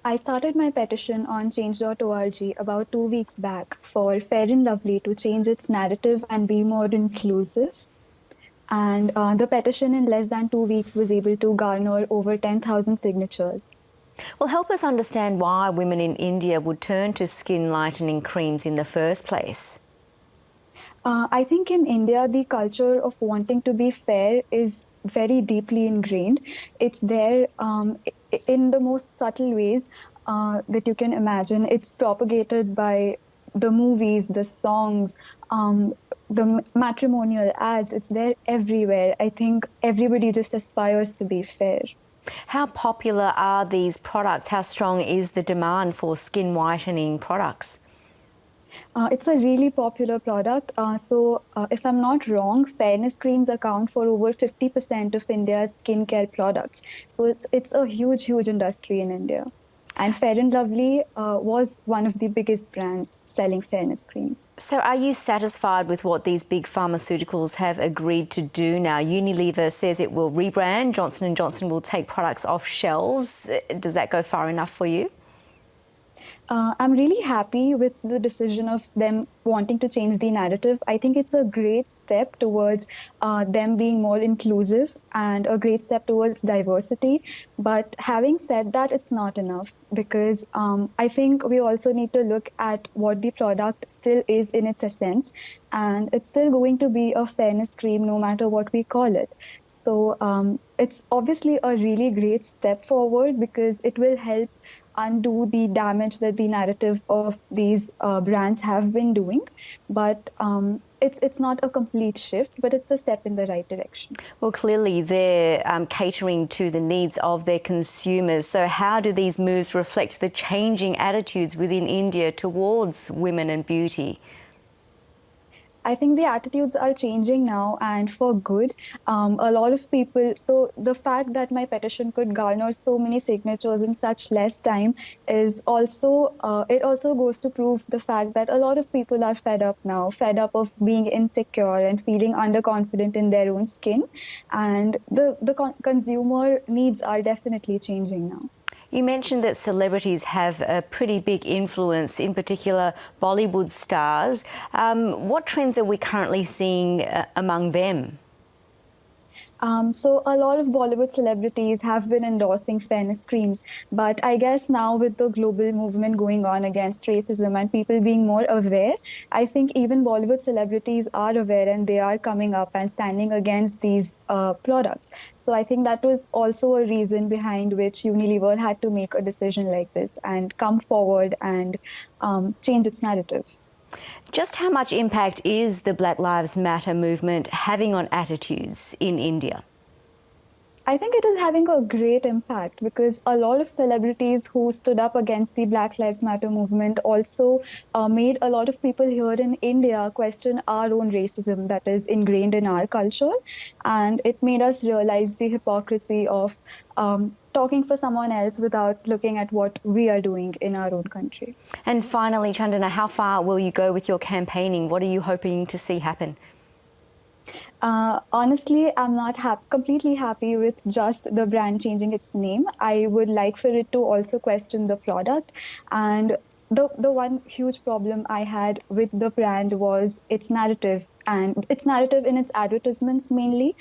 I started my petition on change.org about 2 weeks back for Fair and Lovely to change its narrative and be more inclusive. And the petition in less than 2 weeks was able to garner over 10,000 signatures. Well, help us understand why women in India would turn to skin lightening creams in the first place. I think in India, the culture of wanting to be fair is very deeply ingrained. It's there in the most subtle ways that you can imagine. It's propagated by the movies, the songs, the matrimonial ads. It's there everywhere. I think everybody just aspires to be fair. How popular are these products? How strong is the demand for skin whitening products? It's a really popular product. If I'm not wrong, fairness creams account for over 50% of India's skincare products. So it's a huge industry in India. And Fair and Lovely was one of the biggest brands selling fairness creams. So are you satisfied with what these big pharmaceuticals have agreed to do now? Unilever says it will rebrand. Johnson & Johnson will take products off shelves. Does that go far enough for you? I'm really happy with the decision of them wanting to change the narrative. I think it's a great step towards them being more inclusive and a great step towards diversity. But having said that, it's not enough because I think we also need to look at what the product still is in its essence. And it's still going to be a fairness cream no matter what we call it. So it's obviously a really great step forward because it will help undo the damage that the narrative of these brands have been doing. But it's not a complete shift, but it's a step in the right direction. Well, clearly they're catering to the needs of their consumers. So how do these moves reflect the changing attitudes within India towards women and beauty? I think the attitudes are changing now and for good. A lot of people, so the fact that my petition could garner so many signatures in such less time is also, it also goes to prove the fact that a lot of people are fed up now, fed up of being insecure and feeling underconfident in their own skin. And the consumer needs are definitely changing now. You mentioned that celebrities have a pretty big influence, in particular Bollywood stars. What trends are we currently seeing among them? So a lot of Bollywood celebrities have been endorsing fairness creams, but I guess now with the global movement going on against racism and people being more aware, I think even Bollywood celebrities are aware and they are coming up and standing against these products. So I think that was also a reason behind which Unilever had to make a decision like this and come forward and change its narrative. Just how much impact is the Black Lives Matter movement having on attitudes in India? I think it is having a great impact because a lot of celebrities who stood up against the Black Lives Matter movement also made a lot of people here in India question our own racism that is ingrained in our culture. And it made us realize the hypocrisy of talking for someone else without looking at what we are doing in our own country. And finally, Chandana, how far will you go with your campaigning? What are you hoping to see happen? Honestly, I'm not completely happy with just the brand changing its name. I would like for it to also question the product. And the one huge problem I had with the brand was its narrative, and its narrative in its advertisements mainly,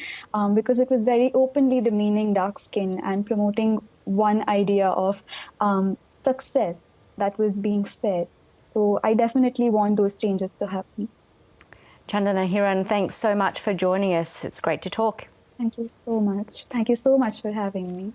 because it was very openly demeaning dark skin and promoting one idea of success that was being fed. So I definitely want those changes to happen. Chandana Hiran, thanks so much for joining us. It's great to talk. Thank you so much. Thank you so much for having me.